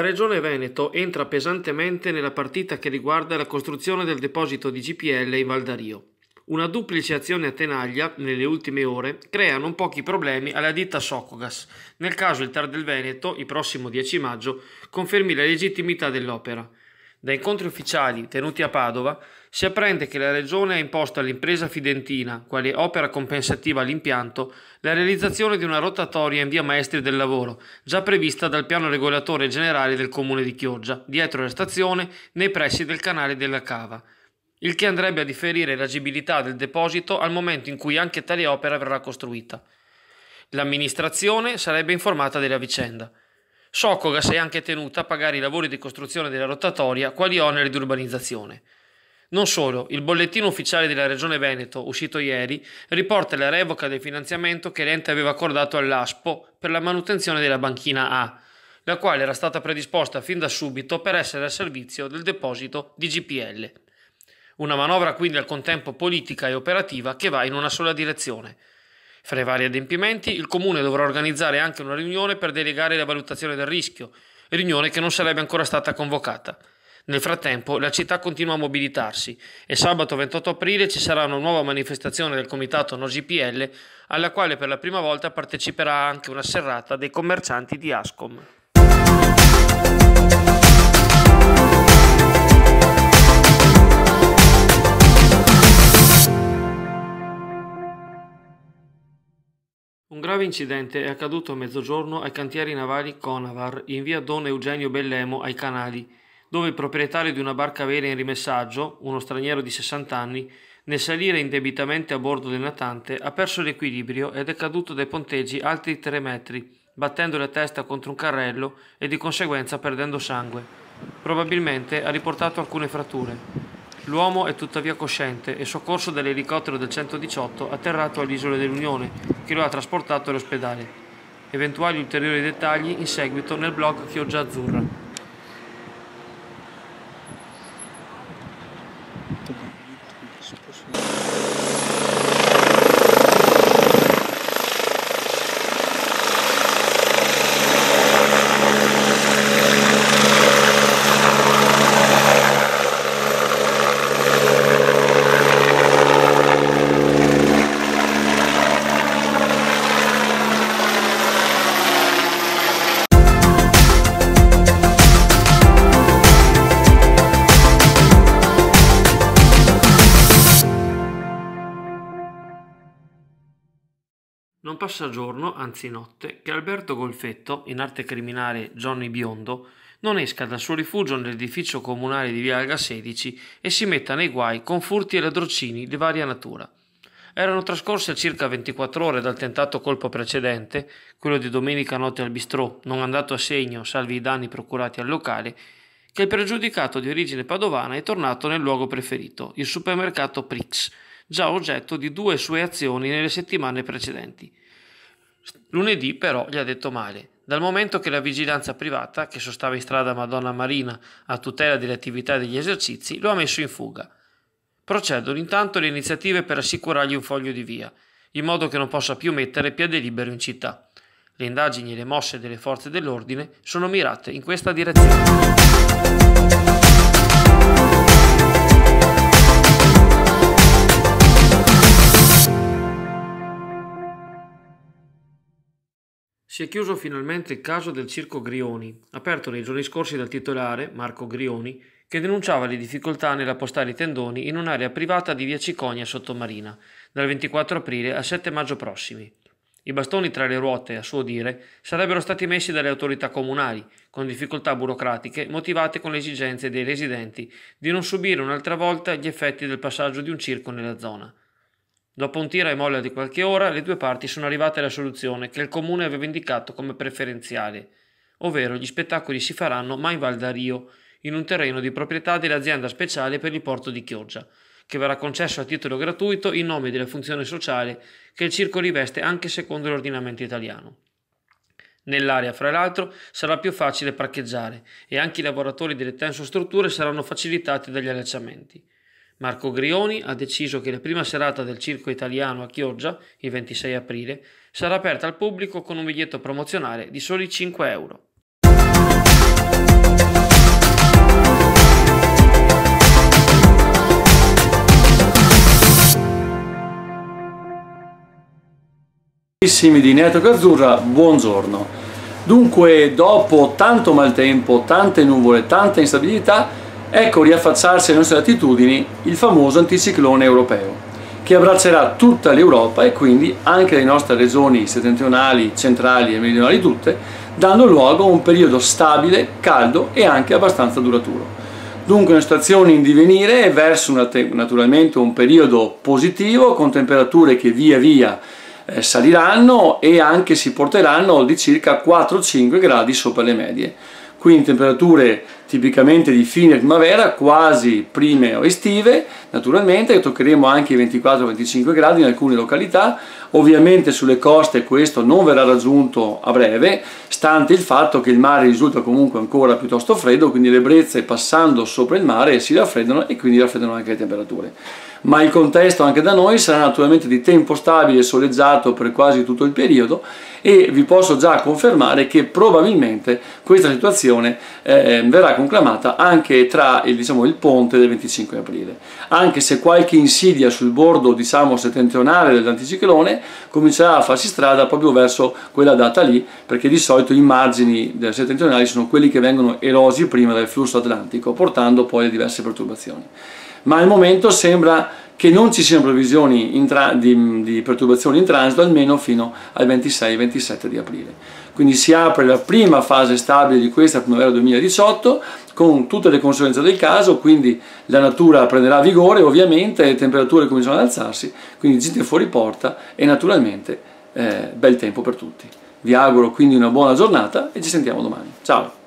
Regione Veneto entra pesantemente nella partita che riguarda la costruzione del deposito di GPL in Val d'Ario. Una duplice azione a tenaglia, nelle ultime ore, crea non pochi problemi alla ditta Socogas, nel caso il TAR del Veneto, il prossimo 10 maggio, confermi la legittimità dell'opera. Da incontri ufficiali tenuti a Padova si apprende che la Regione ha imposto all'impresa fidentina, quale opera compensativa all'impianto, la realizzazione di una rotatoria in via Maestri del Lavoro, già prevista dal piano regolatore generale del comune di Chioggia, dietro la stazione, nei pressi del canale della Cava, il che andrebbe a differire l'agibilità del deposito al momento in cui anche tale opera verrà costruita. L'amministrazione sarebbe informata della vicenda. Socogas è anche tenuta a pagare i lavori di costruzione della rotatoria quali oneri di urbanizzazione. Non solo, il bollettino ufficiale della Regione Veneto, uscito ieri, riporta la revoca del finanziamento che l'ente aveva accordato all'ASPO per la manutenzione della banchina A, la quale era stata predisposta fin da subito per essere al servizio del deposito di GPL. Una manovra quindi al contempo politica e operativa che va in una sola direzione. Fra i vari adempimenti, il Comune dovrà organizzare anche una riunione per delegare la valutazione del rischio, riunione che non sarebbe ancora stata convocata. Nel frattempo, la città continua a mobilitarsi e sabato 28 aprile ci sarà una nuova manifestazione del comitato No GPL, alla quale per la prima volta parteciperà anche una serrata dei commercianti di Ascom. Un grave incidente è accaduto a mezzogiorno ai cantieri navali Conavar in via Don Eugenio Bellemo ai Canali, dove il proprietario di una barca a vela in rimessaggio, uno straniero di 60 anni, nel salire indebitamente a bordo del natante ha perso l'equilibrio ed è caduto dai ponteggi alti 3 metri, battendo la testa contro un carrello e di conseguenza perdendo sangue. Probabilmente ha riportato alcune fratture. L'uomo è tuttavia cosciente e soccorso dall'elicottero del 118 atterrato all'Isola dell'Unione, che lo ha trasportato all'ospedale. Eventuali ulteriori dettagli in seguito nel blog Chioggia Azzurra. Non passa giorno, anzi notte, che Alberto Golfetto, in arte criminale Johnny Biondo, non esca dal suo rifugio nell'edificio comunale di via Alga 16 e si metta nei guai con furti e ladrocini di varia natura. Erano trascorse circa 24 ore dal tentato colpo precedente, quello di domenica notte al bistrò, non andato a segno salvi i danni procurati al locale, che il pregiudicato di origine padovana è tornato nel luogo preferito, il supermercato Prix, già oggetto di 2 sue azioni nelle settimane precedenti. Lunedì però gli ha detto male, dal momento che la vigilanza privata, che sostava in strada Madonna Marina a tutela delle attività e degli esercizi, lo ha messo in fuga. Procedono intanto le iniziative per assicurargli un foglio di via, in modo che non possa più mettere piede libero in città. Le indagini e le mosse delle forze dell'ordine sono mirate in questa direzione. Si è chiuso finalmente il caso del Circo Grioni, aperto nei giorni scorsi dal titolare, Marco Grioni, che denunciava le difficoltà nell'appostare i tendoni in un'area privata di via Cicogna Sottomarina, dal 24 aprile al 7 maggio prossimi. I bastoni tra le ruote, a suo dire, sarebbero stati messi dalle autorità comunali, con difficoltà burocratiche motivate con le esigenze dei residenti di non subire un'altra volta gli effetti del passaggio di un circo nella zona. Dopo un tira e molla di qualche ora, le due parti sono arrivate alla soluzione che il comune aveva indicato come preferenziale, ovvero gli spettacoli si faranno ma in Val d'Ario, in un terreno di proprietà dell'azienda speciale per il porto di Chioggia, che verrà concesso a titolo gratuito in nome della funzione sociale che il circo riveste anche secondo l'ordinamento italiano. Nell'area, fra l'altro, sarà più facile parcheggiare e anche i lavoratori delle tensostrutture saranno facilitati dagli allacciamenti. Marco Grioni ha deciso che la prima serata del circo italiano a Chioggia, il 26 aprile, sarà aperta al pubblico con un biglietto promozionale di soli 5 euro. Di Network Azzurra, buongiorno. Dunque, dopo tanto maltempo, tante nuvole, tanta instabilità, ecco riaffacciarsi alle nostre latitudini il famoso anticiclone europeo, che abbraccerà tutta l'Europa e quindi anche le nostre regioni settentrionali, centrali e meridionali tutte, dando luogo a un periodo stabile, caldo e anche abbastanza duraturo. Dunque una situazione in divenire verso naturalmente un periodo positivo, con temperature che via via saliranno e anche si porteranno di circa 4-5 gradi sopra le medie. Quindi temperature tipicamente di fine primavera, quasi prime o estive, naturalmente toccheremo anche i 24-25 gradi in alcune località. Ovviamente sulle coste questo non verrà raggiunto a breve, stante il fatto che il mare risulta comunque ancora piuttosto freddo, quindi le brezze passando sopra il mare si raffreddano e quindi raffreddano anche le temperature. Ma il contesto anche da noi sarà naturalmente di tempo stabile e soleggiato per quasi tutto il periodo, e vi posso già confermare che probabilmente questa situazione verrà conclamata anche tra il ponte del 25 aprile, anche se qualche insidia sul bordo settentrionale dell'anticiclone comincerà a farsi strada proprio verso quella data lì, perché di solito i margini settentrionali sono quelli che vengono erosi prima dal flusso atlantico, portando poi a diverse perturbazioni. Ma al momento sembra che non ci siano previsioni di perturbazioni in transito almeno fino al 26-27 di aprile. Quindi si apre la prima fase stabile di questa primavera 2018 con tutte le conseguenze del caso, quindi la natura prenderà vigore ovviamente, le temperature cominceranno ad alzarsi, quindi gite fuori porta e naturalmente bel tempo per tutti. Vi auguro quindi una buona giornata e ci sentiamo domani. Ciao!